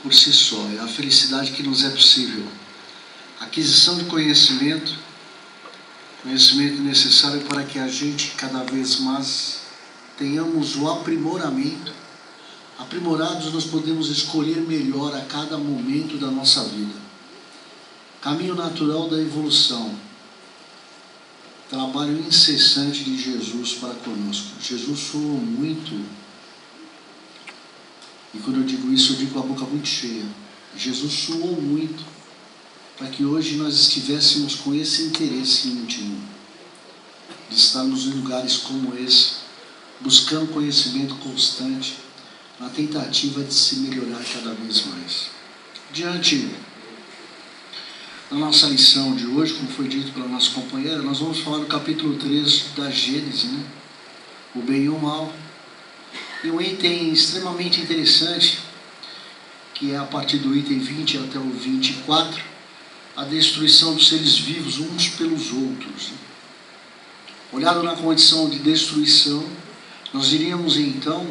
por si só, é a felicidade que nos é possível. Aquisição de conhecimento necessário para que a gente cada vez mais tenhamos o aprimoramento. Aprimorados, nós podemos escolher melhor a cada momento da nossa vida. Caminho natural da evolução. Trabalho incessante de Jesus para conosco. Jesus suou muito, e quando eu digo isso, eu digo com a boca muito cheia. Jesus suou muito para que hoje nós estivéssemos com esse interesse íntimo de estarmos em lugares como esse, buscando conhecimento constante, na tentativa de se melhorar cada vez mais. Diante da nossa lição de hoje, como foi dito pela nossa companheira, nós vamos falar do capítulo 3 da Gênesis, né? O bem e o mal. E um item extremamente interessante, que é a partir do item 20 até o 24, a destruição dos seres vivos uns pelos outros. Olhado na condição de destruição, nós diríamos então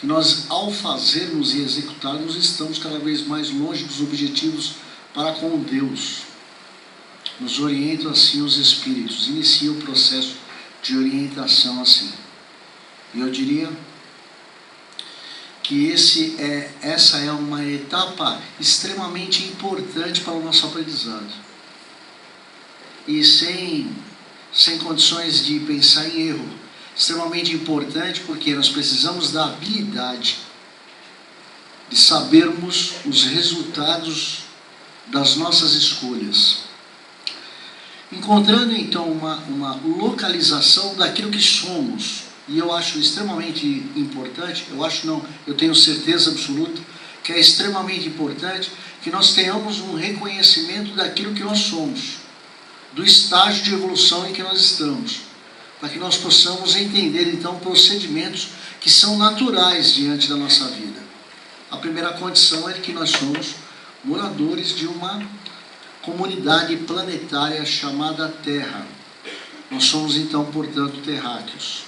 que nós, ao fazermos e executarmos, estamos cada vez mais longe dos objetivos para com Deus. Nos orientam assim os Espíritos, inicia o processo de orientação assim. E eu diria que essa é uma etapa extremamente importante para o nosso aprendizado. E sem condições de pensar em erro. Extremamente importante porque nós precisamos da habilidade de sabermos os resultados das nossas escolhas. Encontrando então uma localização daquilo que somos. E eu acho extremamente importante, eu tenho certeza absoluta que é extremamente importante que nós tenhamos um reconhecimento daquilo que nós somos, do estágio de evolução em que nós estamos, para que nós possamos entender então procedimentos que são naturais diante da nossa vida. A primeira condição é que nós somos moradores de uma comunidade planetária chamada Terra. Nós somos então, portanto, terráqueos.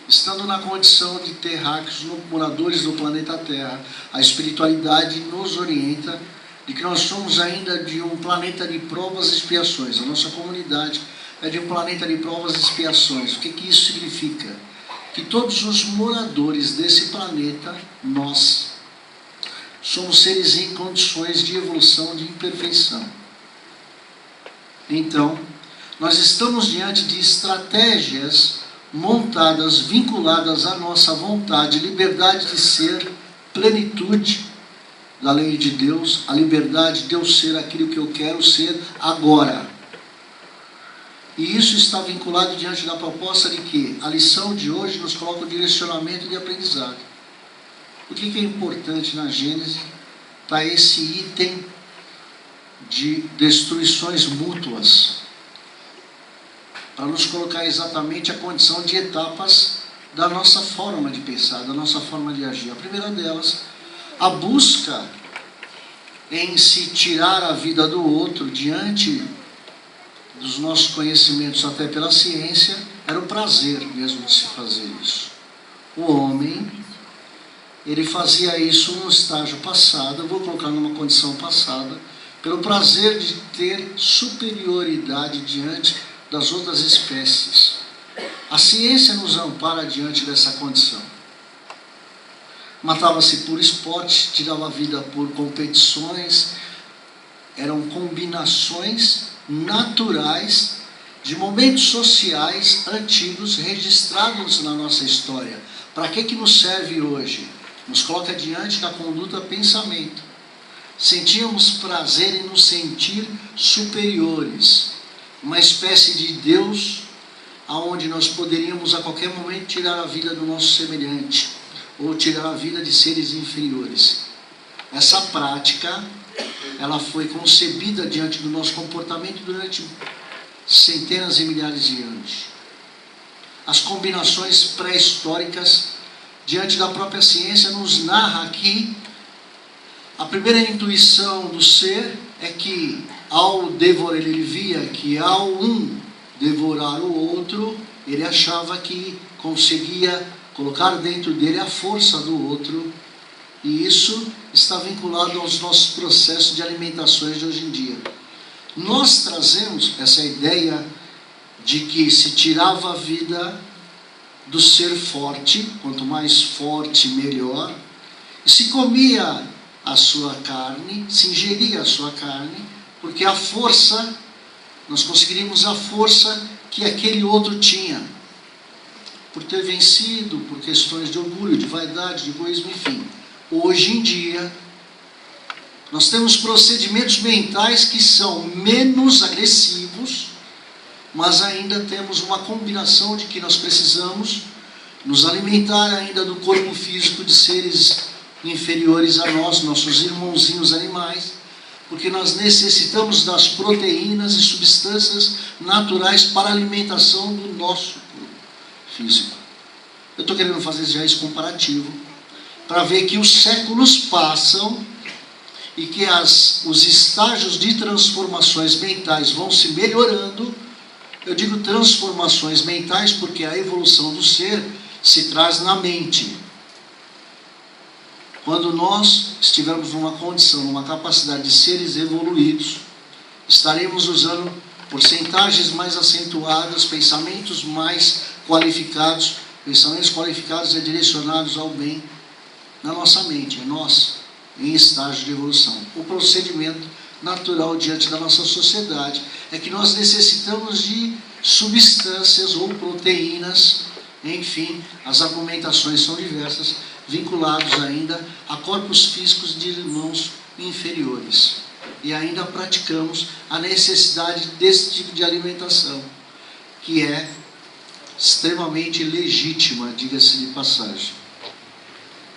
Estando na condição de terráqueos, moradores do planeta Terra, a espiritualidade nos orienta de que nós somos ainda de um planeta de provas e expiações. A nossa comunidade é de um planeta de provas e expiações. O que isso significa? Que todos os moradores desse planeta, nós, somos seres em condições de evolução, de imperfeição. Então, nós estamos diante de estratégias montadas, vinculadas à nossa vontade, liberdade de ser, plenitude da lei de Deus, a liberdade de eu ser aquilo que eu quero ser agora. E isso está vinculado diante da proposta de que a lição de hoje nos coloca o direcionamento de aprendizado. O que é importante na Gênesis? Está esse item de destruições mútuas, para nos colocar exatamente a condição de etapas da nossa forma de pensar, da nossa forma de agir. A primeira delas, a busca em se tirar a vida do outro diante dos nossos conhecimentos, até pela ciência, era o prazer mesmo de se fazer isso. O homem, ele fazia isso no estágio passado, eu vou colocar numa condição passada, pelo prazer de ter superioridade diante das outras espécies. A ciência nos ampara diante dessa condição. Matava-se por esporte, tirava a vida por competições, eram combinações naturais de momentos sociais antigos registrados na nossa história. Para que nos serve hoje? Nos coloca diante da conduta pensamento. Sentíamos prazer em nos sentir superiores. Uma espécie de Deus aonde nós poderíamos a qualquer momento tirar a vida do nosso semelhante ou tirar a vida de seres inferiores. Essa prática, ela foi concebida diante do nosso comportamento durante centenas e milhares de anos. As combinações pré-históricas diante da própria ciência nos narra que a primeira intuição do ser é que ao devorar, ele via que ao um devorar o outro, ele achava que conseguia colocar dentro dele a força do outro, e isso está vinculado aos nossos processos de alimentações de hoje em dia. Nós trazemos essa ideia de que se tirava a vida do ser forte, quanto mais forte, melhor, e se comia a sua carne, se ingeria a sua carne, porque a força, nós conseguiríamos a força que aquele outro tinha, por ter vencido, por questões de orgulho, de vaidade, de egoísmo, enfim. Hoje em dia, nós temos procedimentos mentais que são menos agressivos, mas ainda temos uma combinação de que nós precisamos nos alimentar ainda do corpo físico de seres inferiores a nós, nossos irmãozinhos animais, porque nós necessitamos das proteínas e substâncias naturais para a alimentação do nosso corpo físico. Eu estou querendo fazer já esse comparativo, para ver que os séculos passam e que os estágios de transformações mentais vão se melhorando. Eu digo transformações mentais porque a evolução do ser se traz na mente. Quando nós estivermos numa condição, numa capacidade de seres evoluídos, estaremos usando porcentagens mais acentuadas, pensamentos mais qualificados. Pensamentos qualificados e direcionados ao bem na nossa mente, é nós, em estágio de evolução. O procedimento natural diante da nossa sociedade é que nós necessitamos de substâncias ou proteínas, enfim, as argumentações são diversas, vinculados ainda a corpos físicos de irmãos inferiores. E ainda praticamos a necessidade desse tipo de alimentação, que é extremamente legítima, diga-se de passagem.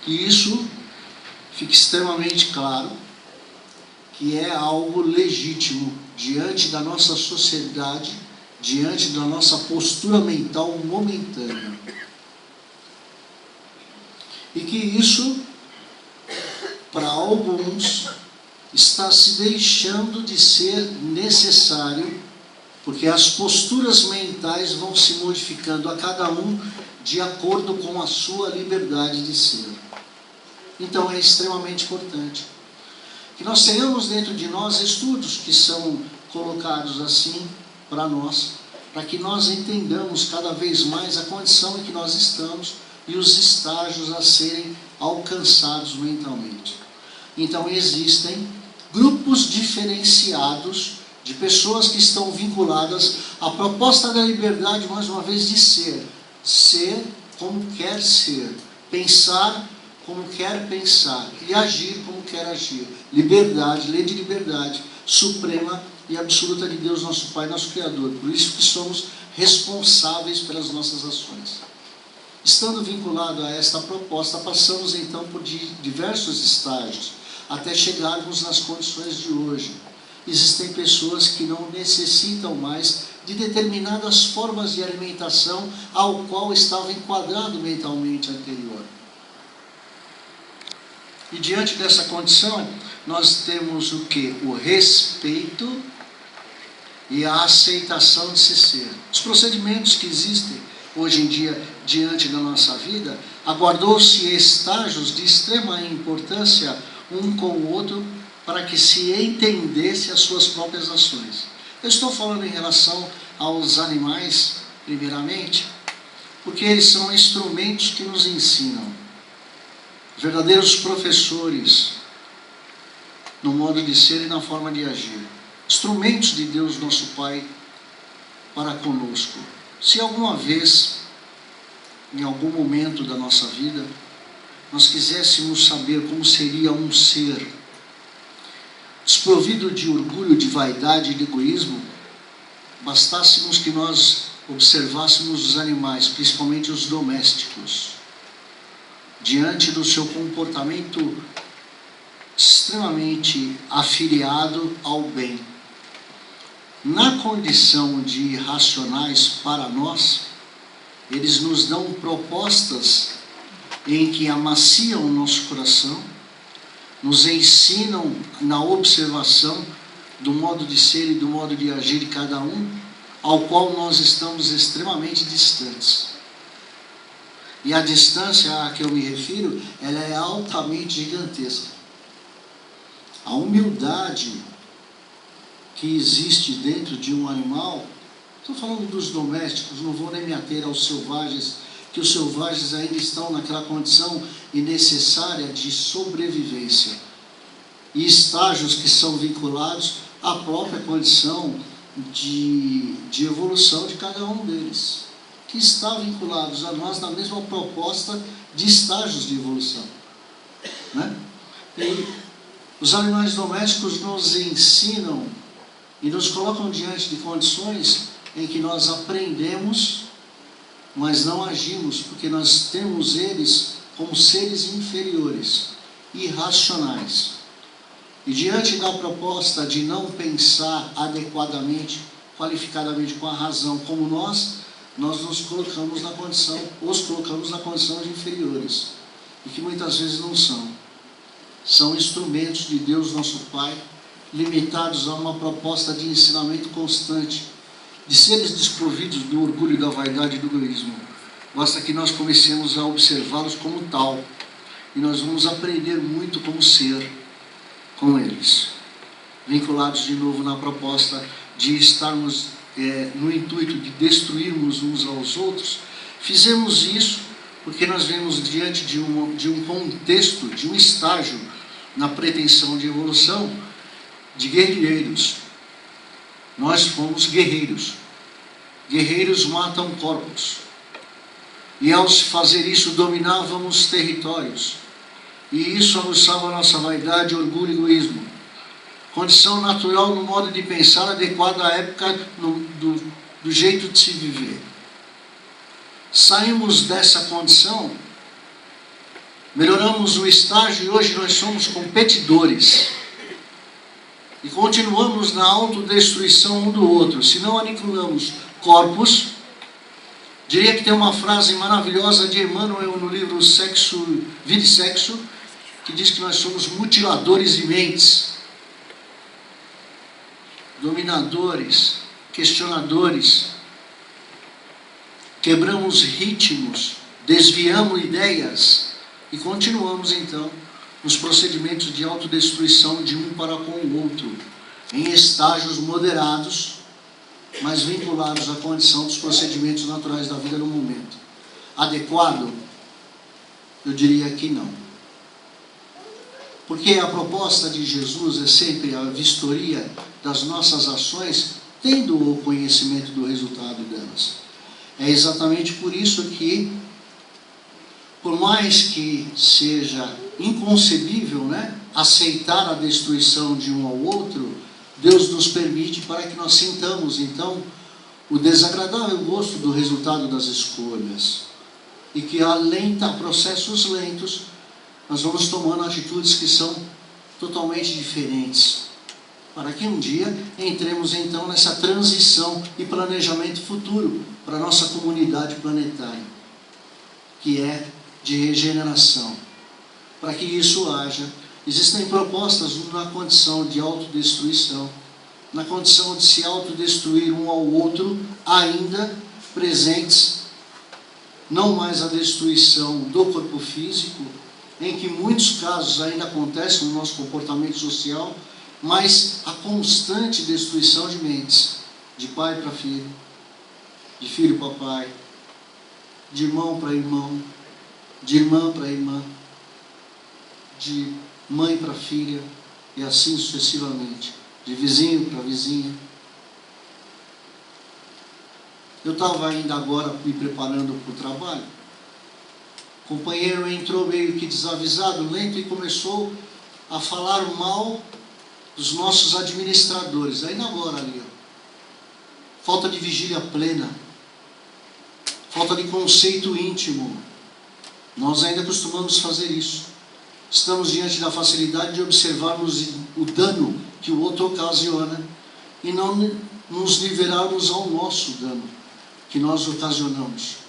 Que isso fique extremamente claro, que é algo legítimo diante da nossa sociedade, diante da nossa postura mental momentânea. E que isso, para alguns, está se deixando de ser necessário, porque as posturas mentais vão se modificando a cada um de acordo com a sua liberdade de ser. Então é extremamente importante que nós tenhamos dentro de nós estudos que são colocados assim para nós, para que nós entendamos cada vez mais a condição em que nós estamos e os estágios a serem alcançados mentalmente. Então existem grupos diferenciados de pessoas que estão vinculadas à proposta da liberdade, mais uma vez, de ser. Ser como quer ser. Pensar como quer pensar. E agir como quer agir. Liberdade, lei de liberdade, suprema e absoluta de Deus, nosso Pai, nosso Criador. Por isso que somos responsáveis pelas nossas ações. Estando vinculado a esta proposta, passamos então por diversos estágios, até chegarmos nas condições de hoje. Existem pessoas que não necessitam mais de determinadas formas de alimentação ao qual estava enquadrado mentalmente anterior. E diante dessa condição, nós temos o quê? O respeito e a aceitação de se ser. Os procedimentos que existem hoje em dia diante da nossa vida, aguardou-se estágios de extrema importância um com o outro, para que se entendesse as suas próprias ações. Eu estou falando em relação aos animais, primeiramente, porque eles são instrumentos que nos ensinam, verdadeiros professores no modo de ser e na forma de agir, instrumentos de Deus nosso Pai para conosco. Se alguma vez, em algum momento da nossa vida, nós quiséssemos saber como seria um ser desprovido de orgulho, de vaidade e de egoísmo, bastássemos que nós observássemos os animais, principalmente os domésticos, diante do seu comportamento extremamente afiliado ao bem. Na condição de irracionais para nós, eles nos dão propostas em que amaciam o nosso coração, nos ensinam na observação do modo de ser e do modo de agir de cada um, ao qual nós estamos extremamente distantes. E a distância a que eu me refiro, ela é altamente gigantesca. A humildade que existe dentro de um animal, estou falando dos domésticos, não vou nem me ater aos selvagens, que os selvagens ainda estão naquela condição necessária de sobrevivência, e estágios que são vinculados à própria condição de evolução de cada um deles, que está vinculados a nós na mesma proposta de estágios de evolução, né? E os animais domésticos nos ensinam e nos colocam diante de condições em que nós aprendemos, mas não agimos, porque nós temos eles como seres inferiores, irracionais. E diante da proposta de não pensar adequadamente, qualificadamente com a razão, como nós nos colocamos na condição, os colocamos na condição de inferiores, e que muitas vezes não são. São instrumentos de Deus nosso Pai, limitados a uma proposta de ensinamento constante, de seres desprovidos do orgulho, da vaidade e do egoísmo. Basta que nós comecemos a observá-los como tal, e nós vamos aprender muito como ser com eles, vinculados de novo na proposta de estarmos no intuito de destruirmos uns aos outros. Fizemos isso porque nós vemos diante de um contexto, de um estágio na pretensão de evolução, de guerreiros. Nós fomos guerreiros. Guerreiros matam corpos. E ao fazer isso, dominávamos territórios. E isso aguçava a nossa vaidade, orgulho e egoísmo. Condição natural no modo de pensar, adequada à época do jeito de se viver. Saímos dessa condição, melhoramos o estágio e hoje nós somos competidores. E continuamos na autodestruição um do outro. Se não aniquilamos corpos, diria que tem uma frase maravilhosa de Emmanuel no livro Vida e Sexo, que diz que nós somos mutiladores de mentes, dominadores, questionadores, quebramos ritmos, desviamos ideias e continuamos então nos procedimentos de autodestruição de um para com o outro, em estágios moderados, mas vinculados à condição dos procedimentos naturais da vida no momento. Adequado? Eu diria que não. Porque a proposta de Jesus é sempre a vistoria das nossas ações, tendo o conhecimento do resultado delas. É exatamente por isso que, por mais que seja inconcebível, né, aceitar a destruição de um ao outro, Deus nos permite para que nós sintamos, então, o desagradável gosto do resultado das escolhas. E que, além de processos lentos, nós vamos tomando atitudes que são totalmente diferentes, para que um dia entremos então nessa transição e planejamento futuro para a nossa comunidade planetária, que é de regeneração. Para que isso haja, existem propostas na condição de autodestruição, na condição de se autodestruir um ao outro, ainda presentes, não mais a destruição do corpo físico, em que muitos casos ainda acontecem no nosso comportamento social, mas a constante destruição de mentes, de pai para filho, de filho para pai, de irmão para irmão, de irmã para irmã, de mãe para filha, e assim sucessivamente, de vizinho para vizinha. Eu estava ainda agora me preparando para o trabalho, o companheiro entrou meio que desavisado, lento, e começou a falar mal dos nossos administradores, ainda agora ali, ó. Falta de vigília plena, falta de conceito íntimo. Nós ainda costumamos fazer isso. Estamos diante da facilidade de observarmos o dano que o outro ocasiona e não nos nivelarmos ao nosso dano que nós ocasionamos.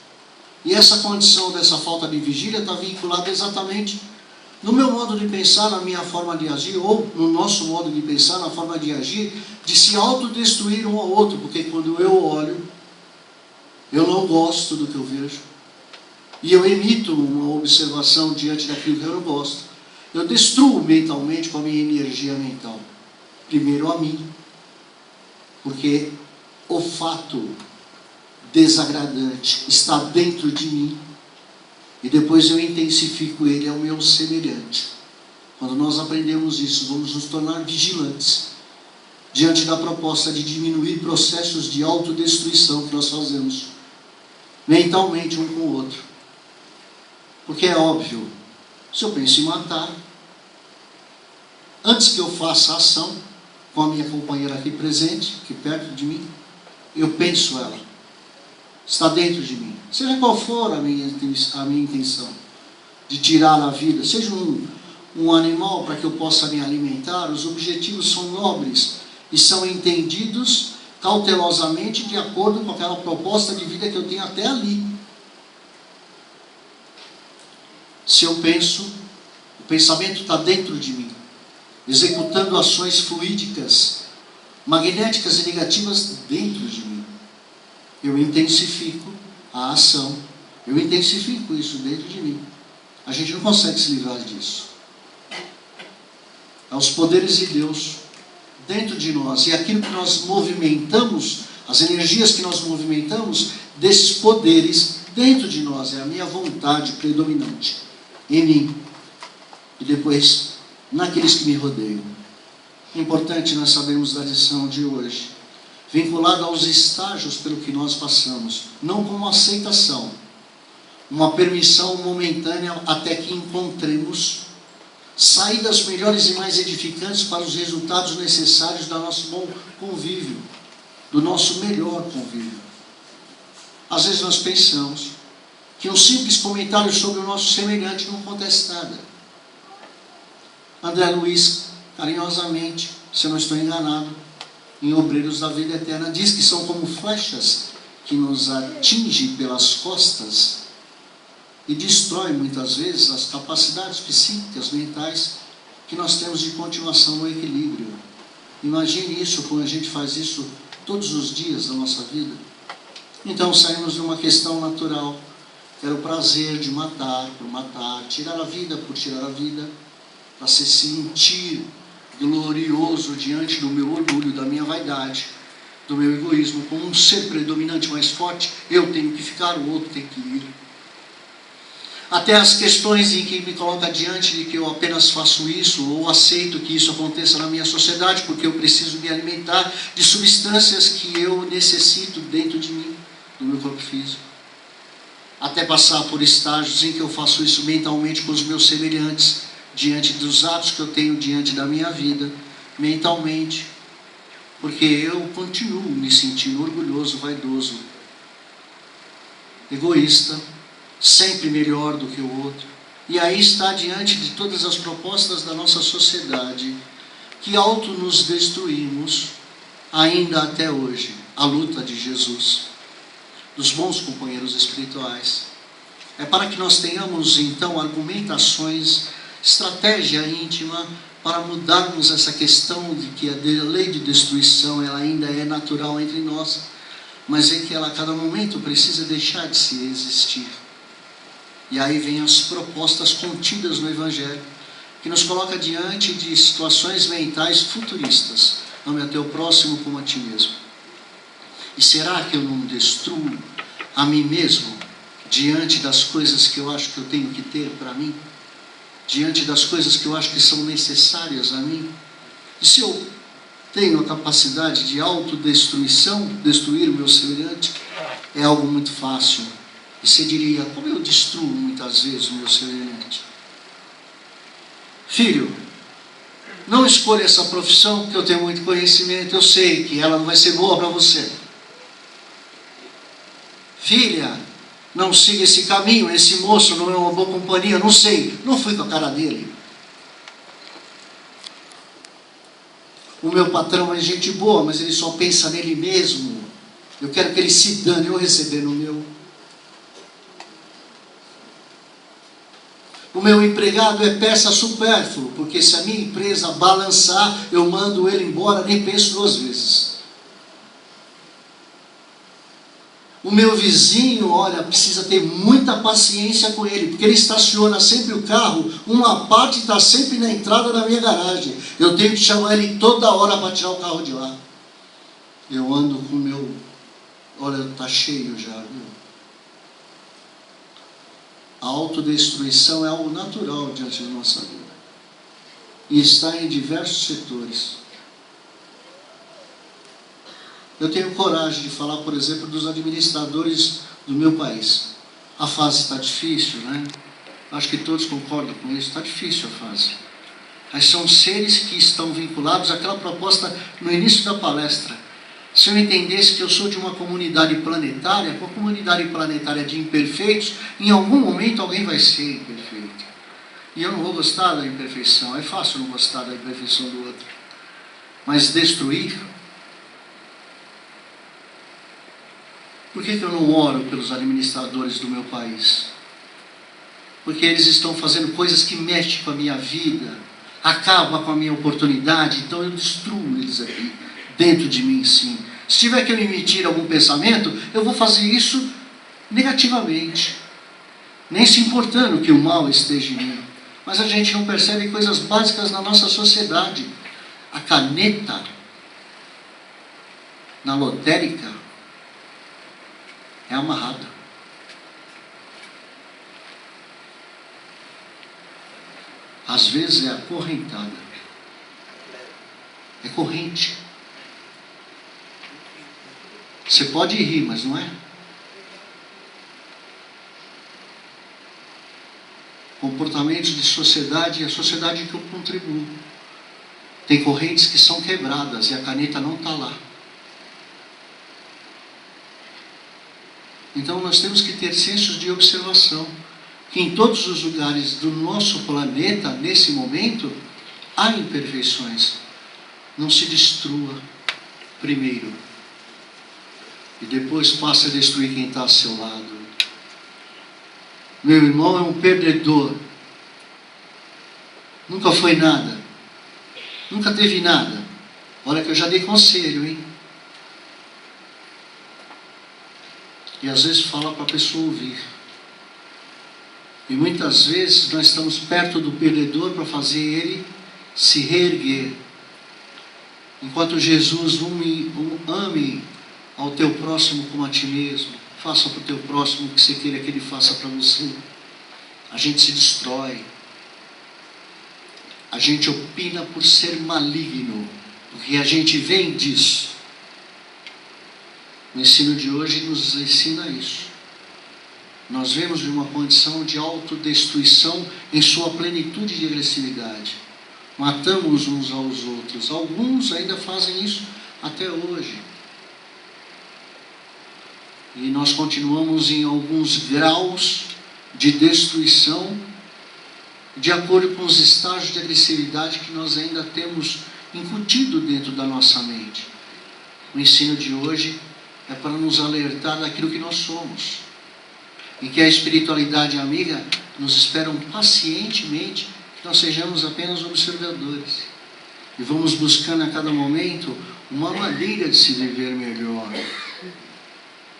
E essa condição dessa falta de vigília está vinculada exatamente no meu modo de pensar, na minha forma de agir, ou no nosso modo de pensar, na forma de agir, de se autodestruir um ao outro, porque quando eu olho, eu não gosto do que eu vejo, e eu emito uma observação diante daquilo que eu não gosto. Eu destruo mentalmente com a minha energia mental. Primeiro a mim, porque o fato desagradante está dentro de mim, e depois eu intensifico ele ao meu semelhante. Quando nós aprendemos isso, vamos nos tornar vigilantes diante da proposta de diminuir processos de autodestruição que nós fazemos mentalmente um com o outro. Porque é óbvio, se eu penso em matar, antes que eu faça a ação, com a minha companheira aqui presente, aqui perto de mim, eu penso ela. Está dentro de mim. Seja qual for a minha intenção de tirar a vida, seja um animal para que eu possa me alimentar, os objetivos são nobres e são entendidos cautelosamente de acordo com aquela proposta de vida que eu tenho até ali. Se eu penso, o pensamento está dentro de mim, executando ações fluídicas, magnéticas e negativas dentro de mim. Eu intensifico a ação, eu intensifico isso dentro de mim. A gente não consegue se livrar disso. É os poderes de Deus dentro de nós, e aquilo que nós movimentamos, as energias que nós movimentamos, desses poderes dentro de nós, é a minha vontade predominante em mim, e depois naqueles que me rodeiam. É importante nós sabermos da lição de hoje, vinculada aos estágios pelo que nós passamos, não como aceitação, uma permissão momentânea até que encontremos saídas melhores e mais edificantes para os resultados necessários do nosso bom convívio, do nosso melhor convívio. Às vezes nós pensamos que um simples comentário sobre o nosso semelhante não acontece nada. André Luiz, carinhosamente, se eu não estou enganado, em Obreiros da Vida Eterna, diz que são como flechas que nos atingem pelas costas e destrói muitas vezes as capacidades psíquicas, mentais, que nós temos de continuação no equilíbrio. Imagine isso quando a gente faz isso todos os dias da nossa vida. Então saímos de uma questão natural, que era o prazer de matar por matar, tirar a vida por tirar a vida, para se sentir glorioso diante do meu orgulho, da minha vaidade, do meu egoísmo, como um ser predominante mais forte. Eu tenho que ficar, o outro tem que ir. Até as questões em que me coloca diante de que eu apenas faço isso, ou aceito que isso aconteça na minha sociedade, porque eu preciso me alimentar de substâncias que eu necessito dentro de mim, do meu corpo físico. Até passar por estágios em que eu faço isso mentalmente com os meus semelhantes, diante dos atos que eu tenho diante da minha vida, mentalmente, porque eu continuo me sentindo orgulhoso, vaidoso, egoísta, sempre melhor do que o outro. E aí está diante de todas as propostas da nossa sociedade, que auto nos destruímos, ainda até hoje, a luta de Jesus, dos bons companheiros espirituais. É para que nós tenhamos então argumentações, estratégia íntima, para mudarmos essa questão de que a lei de destruição ela ainda é natural entre nós, mas em que ela a cada momento precisa deixar de se existir. E aí vem as propostas contidas no Evangelho, que nos coloca diante de situações mentais futuristas. Ame a teu próximo como a ti mesmo. E será que eu não destruo a mim mesmo diante das coisas que eu acho que eu tenho que ter para mim? Diante das coisas que eu acho que são necessárias a mim? E se eu tenho a capacidade de autodestruição, destruir o meu semelhante, é algo muito fácil. E você diria, como eu destruo muitas vezes o meu semelhante? Filho, não escolha essa profissão porque eu tenho muito conhecimento, eu sei que ela não vai ser boa para você. Filha, não siga esse caminho, esse moço não é uma boa companhia, não sei, não fui com a cara dele. O meu patrão é gente boa, mas ele só pensa nele mesmo. Eu quero que ele se dane, eu receber no meu. O meu empregado é peça supérfluo, porque se a minha empresa balançar, eu mando ele embora, nem penso duas vezes. O meu vizinho, olha, precisa ter muita paciência com ele, porque ele estaciona sempre o carro, uma parte está sempre na entrada da minha garagem. Eu tenho que chamar ele toda hora para tirar o carro de lá. Eu ando com o meu... Olha, está cheio já, viu? A autodestruição é algo natural diante da nossa vida. E está em diversos setores. Eu tenho coragem de falar, por exemplo, dos administradores do meu país. A fase está difícil, né? Acho que todos concordam com isso. Está difícil a fase. Mas são seres que estão vinculados àquela proposta no início da palestra. Se eu entendesse que eu sou de uma comunidade planetária, uma comunidade planetária de imperfeitos, em algum momento alguém vai ser imperfeito. E eu não vou gostar da imperfeição. É fácil não gostar da imperfeição do outro. Mas destruir... Por que eu não oro pelos administradores do meu país? Porque eles estão fazendo coisas que mexem com a minha vida, acabam com a minha oportunidade, então eu destruo eles aqui, dentro de mim, sim. Se tiver que me emitir algum pensamento, eu vou fazer isso negativamente, nem se importando que o mal esteja em mim. Mas a gente não percebe coisas básicas na nossa sociedade. A caneta na lotérica é amarrada. Às vezes é acorrentada. É corrente. Você pode rir, mas não é. Comportamentos de sociedade, a sociedade que eu contribuo. Tem correntes que são quebradas e a caneta não está lá. Então nós temos que ter sensos de observação, que em todos os lugares do nosso planeta, nesse momento, há imperfeições. Não se destrua primeiro, e depois passe a destruir quem está ao seu lado. Meu irmão é um perdedor, nunca foi nada, nunca teve nada. Olha que eu já dei conselho, hein? E às vezes fala para a pessoa ouvir. E muitas vezes nós estamos perto do perdedor para fazer ele se reerguer. Enquanto Jesus, ame ao teu próximo como a ti mesmo. Faça para o teu próximo o que você queira que ele faça para você. A gente se destrói. A gente opina por ser maligno, porque a gente vem disso. O ensino de hoje nos ensina isso. Nós vemos de uma condição de autodestruição em sua plenitude de agressividade. Matamos uns aos outros. Alguns ainda fazem isso até hoje. E nós continuamos em alguns graus de destruição, de acordo com os estágios de agressividade que nós ainda temos incutido dentro da nossa mente. O ensino de hoje é para nos alertar daquilo que nós somos. E que a espiritualidade amiga nos espera pacientemente que nós sejamos apenas observadores. E vamos buscando a cada momento uma maneira de se viver melhor.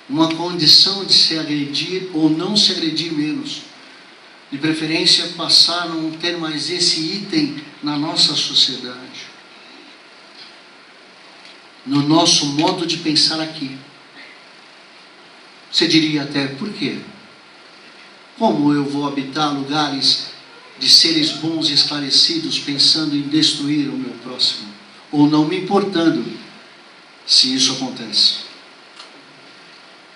Uma condição de se agredir ou não se agredir menos. De preferência passar a não ter mais esse item na nossa sociedade. No nosso modo de pensar aqui. Você diria até, por quê? Como eu vou habitar lugares de seres bons e esclarecidos pensando em destruir o meu próximo? Ou não me importando se isso acontece?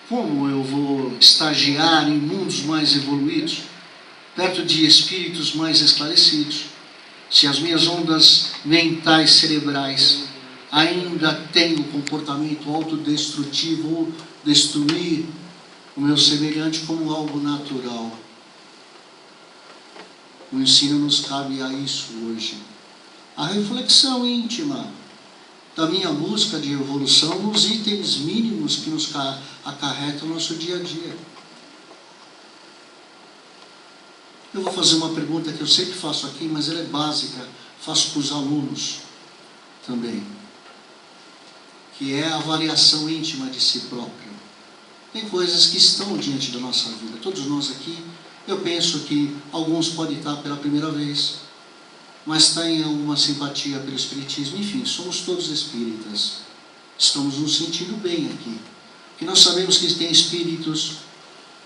Como eu vou estagiar em mundos mais evoluídos, perto de espíritos mais esclarecidos, se as minhas ondas mentais, cerebrais, ainda têm o comportamento autodestrutivo ou destruir o meu semelhante como algo natural? O ensino nos cabe a isso hoje. A reflexão íntima da minha busca de evolução nos itens mínimos que nos acarretam no nosso dia a dia. Eu vou fazer uma pergunta que eu sempre faço aqui, mas ela é básica, faço para os alunos também, que é a avaliação íntima de si próprio. Tem coisas que estão diante da nossa vida. Todos nós aqui, eu penso que alguns podem estar pela primeira vez, mas têm alguma simpatia pelo Espiritismo. Enfim, somos todos espíritas. Estamos nos sentindo bem aqui. E nós sabemos que tem espíritos,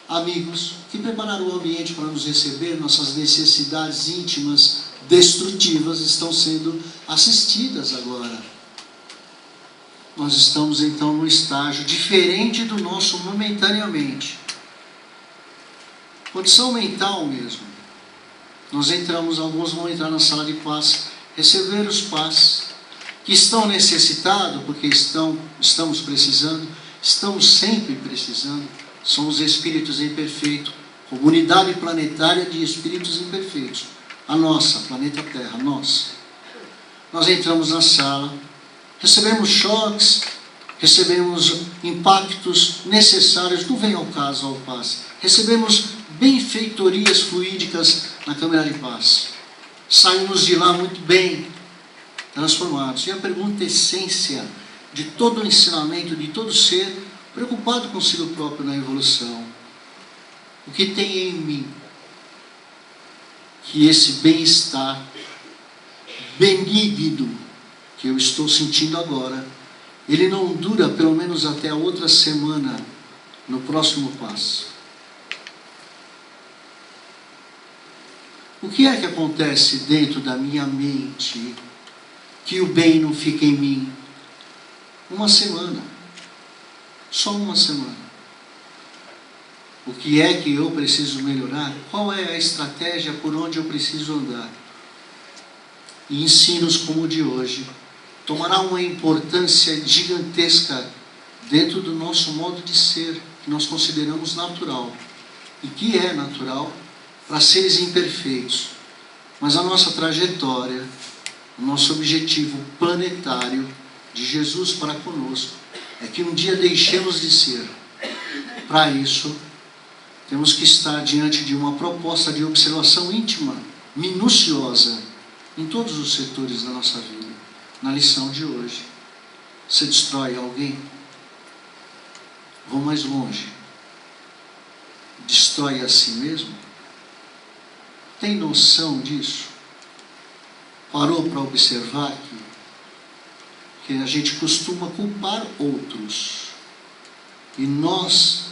amigos, que prepararam o ambiente para nos receber. Nossas necessidades íntimas, destrutivas, estão sendo assistidas agora. Nós estamos então num estágio diferente do nosso momentaneamente. Condição mental mesmo. Nós entramos, alguns vão entrar na sala de paz, receber os paz, que estão necessitados, porque estamos precisando, estamos sempre precisando. Somos espíritos imperfeitos, comunidade planetária de espíritos imperfeitos. A nossa, planeta Terra, nós. Nós entramos na sala, recebemos choques, recebemos impactos necessários, não vem ao caso ao passe. Recebemos benfeitorias fluídicas na câmara de paz. Saímos de lá muito bem transformados. E a pergunta essência de todo o ensinamento, de todo ser preocupado consigo próprio na evolução: o que tem em mim que esse bem-estar benigno que eu estou sentindo agora, ele não dura pelo menos até a outra semana no próximo passo? O que é que acontece dentro da minha mente que o bem não fica em mim? Uma semana. Só uma semana. O que é que eu preciso melhorar? Qual é a estratégia por onde eu preciso andar? E ensinos como o de hoje tomará uma importância gigantesca dentro do nosso modo de ser, que nós consideramos natural, e que é natural para seres imperfeitos. Mas a nossa trajetória, o nosso objetivo planetário de Jesus para conosco, é que um dia deixemos de ser. Para isso, temos que estar diante de uma proposta de observação íntima, minuciosa, em todos os setores da nossa vida. Na lição de hoje, você destrói alguém? Vou mais longe. Destrói a si mesmo? Tem noção disso? Parou para observar que a gente costuma culpar outros e nós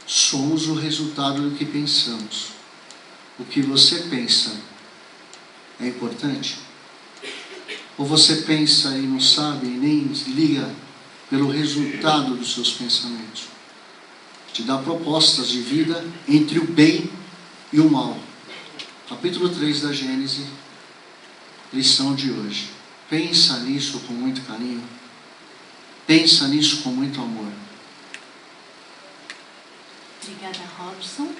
somos o resultado do que pensamos. O que você pensa é importante? Ou você pensa e não sabe e nem liga pelo resultado dos seus pensamentos? Te dá propostas de vida entre o bem e o mal. Capítulo 3 da Gênesis, lição de hoje. Pensa nisso com muito carinho. Pensa nisso com muito amor. Obrigada, Robson.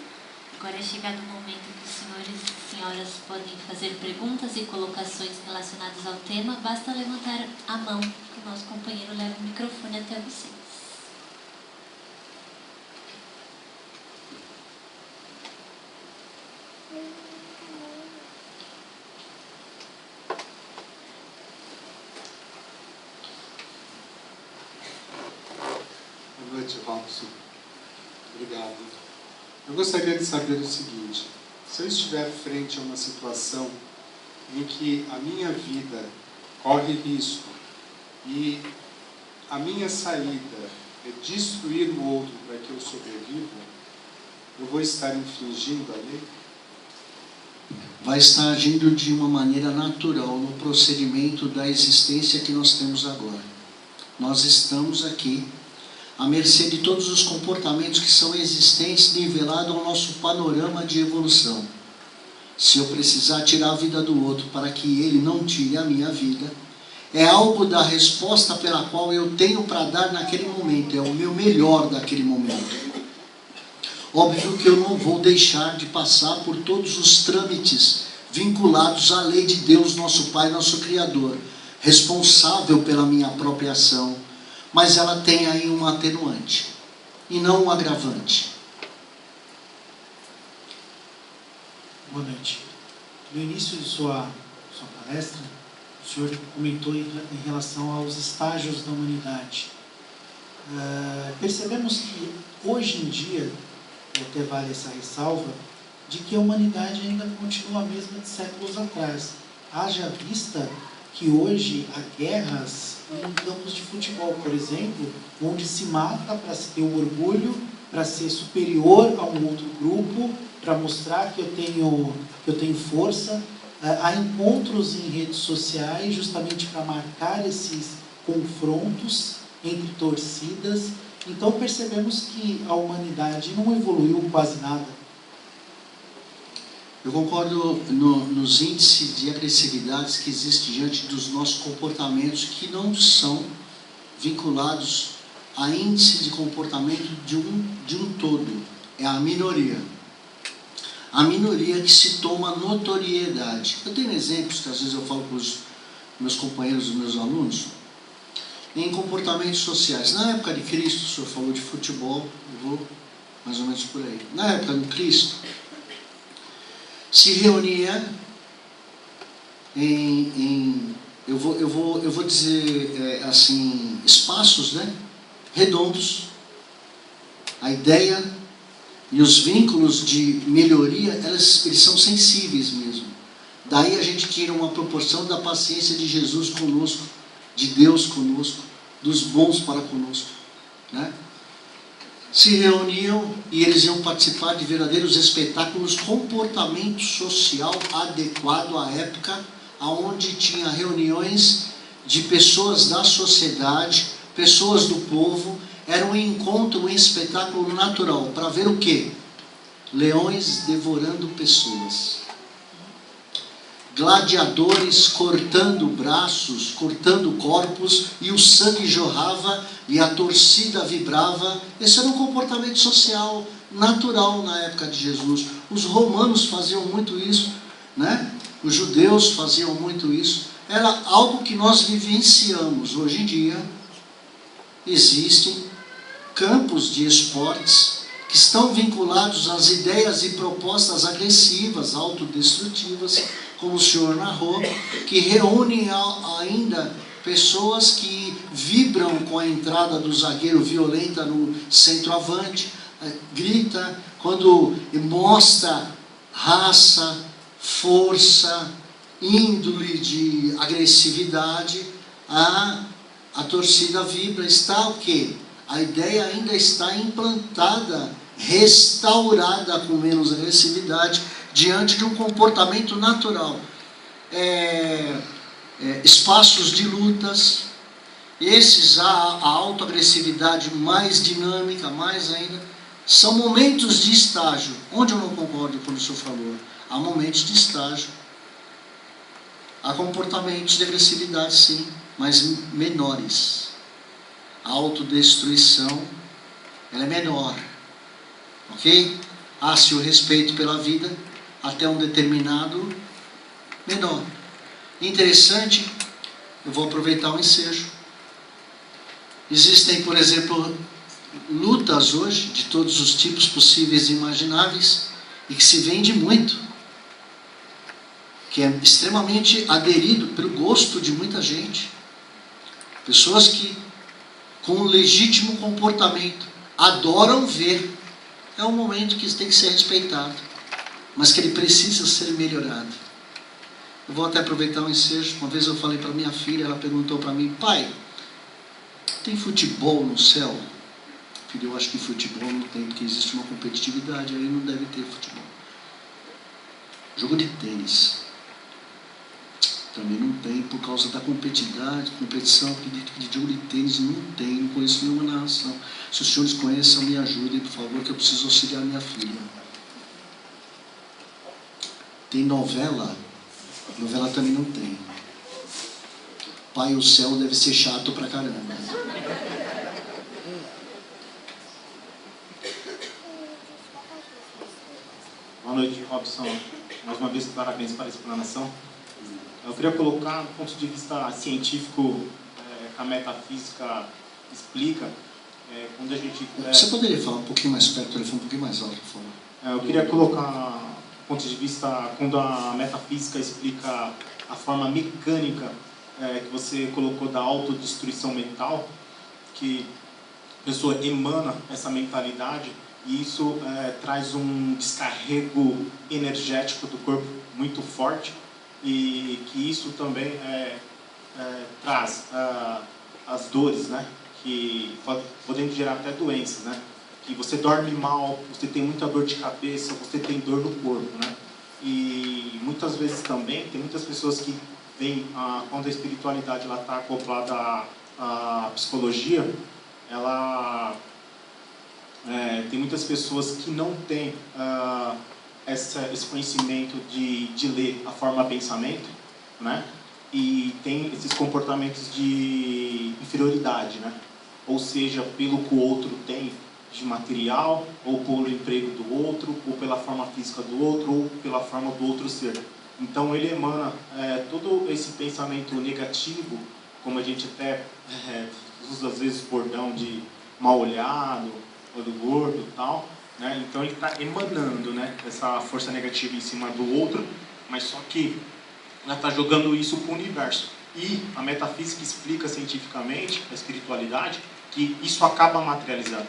Agora é chegado o momento que os senhores e senhoras podem fazer perguntas e colocações relacionadas ao tema. Basta levantar a mão, que o nosso companheiro leva o microfone até vocês. Boa noite, Robson. Obrigado. Eu gostaria de saber o seguinte: se eu estiver frente a uma situação em que a minha vida corre risco e a minha saída é destruir o outro para que eu sobreviva, eu vou estar infringindo a lei? Vai estar agindo de uma maneira natural no procedimento da existência que nós temos agora. Nós estamos aqui à mercê de todos os comportamentos que são existentes, nivelado ao nosso panorama de evolução. Se eu precisar tirar a vida do outro para que ele não tire a minha vida, é algo da resposta pela qual eu tenho para dar naquele momento, é o meu melhor daquele momento. Óbvio que eu não vou deixar de passar por todos os trâmites vinculados à lei de Deus, nosso Pai, nosso Criador, responsável pela minha própria ação, mas ela tem aí um atenuante e não um agravante. Boa noite. No início de sua palestra, o senhor comentou em relação aos estágios da humanidade. percebemos que hoje em dia, até vale essa ressalva, de que a humanidade ainda continua a mesma de séculos atrás. Haja vista que hoje há guerras em campos de futebol, por exemplo, onde se mata para se ter o orgulho, para ser superior a um outro grupo, para mostrar que eu tenho força. Há encontros em redes sociais justamente para marcar esses confrontos entre torcidas. Então percebemos que a humanidade não evoluiu quase nada. Eu concordo nos índices de agressividades que existem diante dos nossos comportamentos, que não são vinculados a índice de comportamento de um todo. É a minoria. A minoria que se toma notoriedade. Eu tenho exemplos que às vezes eu falo para os meus companheiros, os meus alunos, em comportamentos sociais. Na época de Cristo, o senhor falou de futebol, eu vou mais ou menos por aí. Na época de Cristo, se reunia eu vou dizer assim, espaços, né, redondos. A ideia e os vínculos de melhoria, eles são sensíveis mesmo. Daí a gente tira uma proporção da paciência de Jesus conosco, de Deus conosco, dos bons para conosco, né? Se reuniam e eles iam participar de verdadeiros espetáculos, comportamento social adequado à época, onde tinha reuniões de pessoas da sociedade, pessoas do povo. Era um encontro, um espetáculo natural, para ver o quê? Leões devorando pessoas. Gladiadores cortando braços, cortando corpos, e o sangue jorrava e a torcida vibrava. Esse era um comportamento social natural na época de Jesus. Os romanos faziam muito isso, né? Os judeus faziam muito isso. Era algo que nós vivenciamos. Hoje em dia existem campos de esportes que estão vinculados às ideias e propostas agressivas, autodestrutivas, como o senhor narrou, que reúnem ainda pessoas que vibram com a entrada do zagueiro violenta no centroavante, grita quando mostra raça, força, índole de agressividade, a torcida vibra. Está o quê? A ideia ainda está implantada, restaurada com menos agressividade, diante de um comportamento natural. Espaços de lutas, esses a autoagressividade mais dinâmica, mais ainda, são momentos de estágio. Onde eu não concordo com o que o senhor falou? Há momentos de estágio. Há comportamentos de agressividade, sim, mas menores. A autodestruição, ela é menor. Ok? Há-se o respeito pela vida até um determinado menor. Interessante, eu vou aproveitar o ensejo. Existem, por exemplo, lutas hoje, de todos os tipos possíveis e imagináveis, e que se vende muito, que é extremamente aderido pelo gosto de muita gente. Pessoas que, com um legítimo comportamento, adoram ver. É um momento que tem que ser respeitado, mas que ele precisa ser melhorado. Eu vou até aproveitar o ensejo. Uma vez eu falei para minha filha, ela perguntou para mim: pai, tem futebol no céu? Filho, eu acho que futebol não tem, porque existe uma competitividade, aí não deve ter futebol. Jogo de tênis também não tem, por causa da competição de jogo de tênis não tem, não conheço nenhuma narração. Se os senhores conhecem, me ajudem, por favor, que eu preciso auxiliar minha filha. Tem novela? Novela também não tem. Pai, o céu deve ser chato pra caramba. Boa noite, Robson. Mais uma vez, parabéns para a explanação. Eu queria colocar, do ponto de vista científico, que a metafísica explica, quando a gente... Você poderia falar um pouquinho mais perto, o telefone um pouquinho mais alto, por favor? Eu queria colocar, do ponto de vista, quando a metafísica explica a forma mecânica que você colocou da autodestruição mental, que a pessoa emana essa mentalidade e isso traz um descarrego energético do corpo muito forte e que isso também traz as dores, né? Que podem gerar até doenças, né? Que você dorme mal, você tem muita dor de cabeça, você tem dor no corpo, né? E muitas vezes também tem muitas pessoas que veem quando a espiritualidade está acoplada à psicologia, ela tem muitas pessoas que não têm esse conhecimento de ler a forma pensamento, né? E tem esses comportamentos de inferioridade, né? Ou seja, pelo que o outro tem de material, ou pelo emprego do outro, ou pela forma física do outro, ou pela forma do outro ser. Então ele emana todo esse pensamento negativo, como a gente até usa às vezes bordão de mal olhado, olho gordo e tal, né? Então ele está emanando, né, essa força negativa em cima do outro, mas só que ela está jogando isso para o universo. E a metafísica explica cientificamente, a espiritualidade, que isso acaba materializando.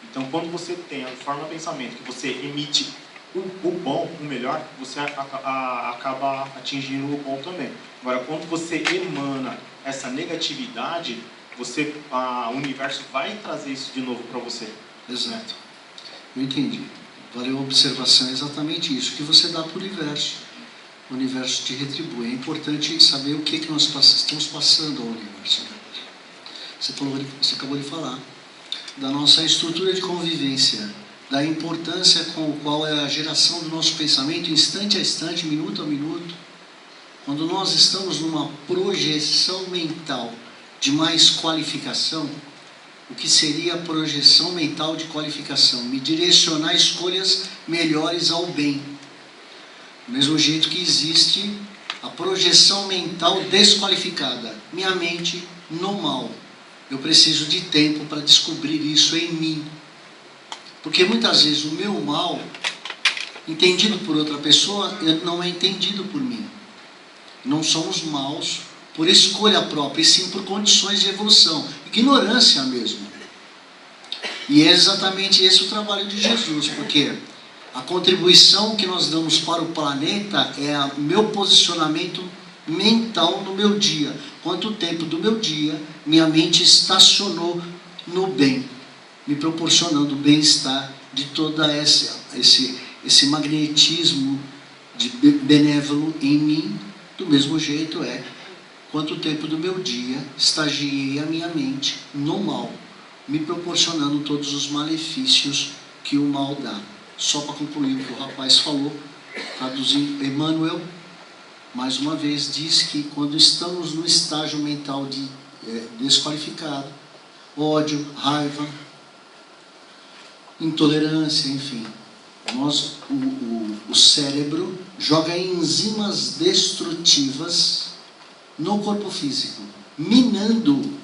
Então, quando você tem a forma de pensamento, que você emite o bom, o melhor, você acaba atingindo o bom também. Agora, quando você emana essa negatividade, o universo vai trazer isso de novo para você. Exato. Eu entendi. Valeu a observação, é exatamente isso. Que você dá para o universo te retribui. É importante saber o que nós estamos passando ao universo. Você acabou de falar da nossa estrutura de convivência, da importância com o qual é a geração do nosso pensamento, instante a instante, minuto a minuto. Quando nós estamos numa projeção mental de mais qualificação, o que seria a projeção mental de qualificação? Me direcionar escolhas melhores ao bem. Do mesmo jeito que existe a projeção mental desqualificada, minha mente no mal. Eu preciso de tempo para descobrir isso em mim. Porque muitas vezes o meu mal, entendido por outra pessoa, não é entendido por mim. Não somos maus por escolha própria, e sim por condições de evolução. Ignorância mesmo. E é exatamente esse o trabalho de Jesus, porque a contribuição que nós damos para o planeta é o meu posicionamento mental no meu dia. Quanto tempo do meu dia minha mente estacionou no bem, me proporcionando o bem-estar de toda esse magnetismo de benévolo em mim. Do mesmo jeito quanto tempo do meu dia estagiei a minha mente no mal, me proporcionando todos os malefícios que o mal dá. Só para concluir o que o rapaz falou, traduzindo, Emmanuel, mais uma vez, diz que quando estamos no estágio mental de desqualificado, ódio, raiva, intolerância, enfim, o cérebro joga enzimas destrutivas no corpo físico, minando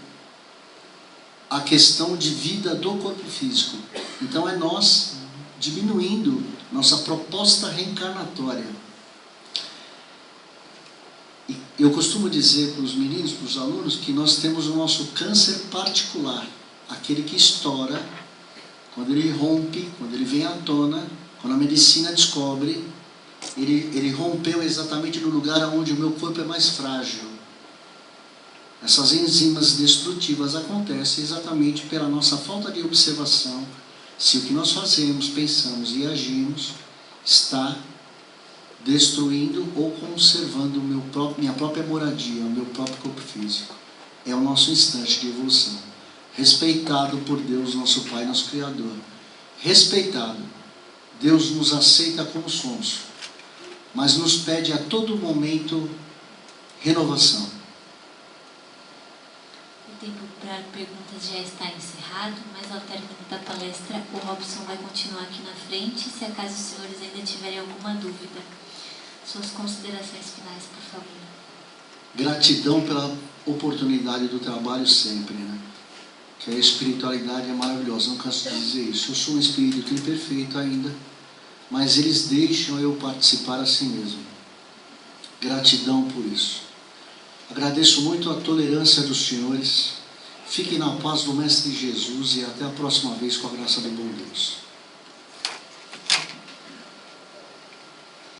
a questão de vida do corpo físico. Então é nós diminuindo nossa proposta reencarnatória. E eu costumo dizer para os meninos, para os alunos, que nós temos o nosso câncer particular, aquele que estoura, quando ele rompe, quando ele vem à tona, quando a medicina descobre, ele rompeu exatamente no lugar onde o meu corpo é mais frágil. Essas enzimas destrutivas acontecem exatamente pela nossa falta de observação, se o que nós fazemos, pensamos e agimos está destruindo ou conservando minha própria moradia, o meu próprio corpo físico. É o nosso instante de evolução. Respeitado por Deus, nosso Pai, nosso Criador. Respeitado. Deus nos aceita como somos, mas nos pede a todo momento renovação. O tempo para perguntas já está encerrado, mas ao término da palestra o Robson vai continuar aqui na frente, se acaso os senhores ainda tiverem alguma dúvida. Suas considerações finais, por favor. Gratidão pela oportunidade do trabalho sempre, né? Que a espiritualidade é maravilhosa, não canso de dizer isso. Eu sou um espírito imperfeito ainda, mas eles deixam eu participar assim mesmo. Gratidão por isso. Agradeço muito a tolerância dos senhores Fiquem na paz do Mestre Jesus e até a próxima vez, com a graça do bom Deus.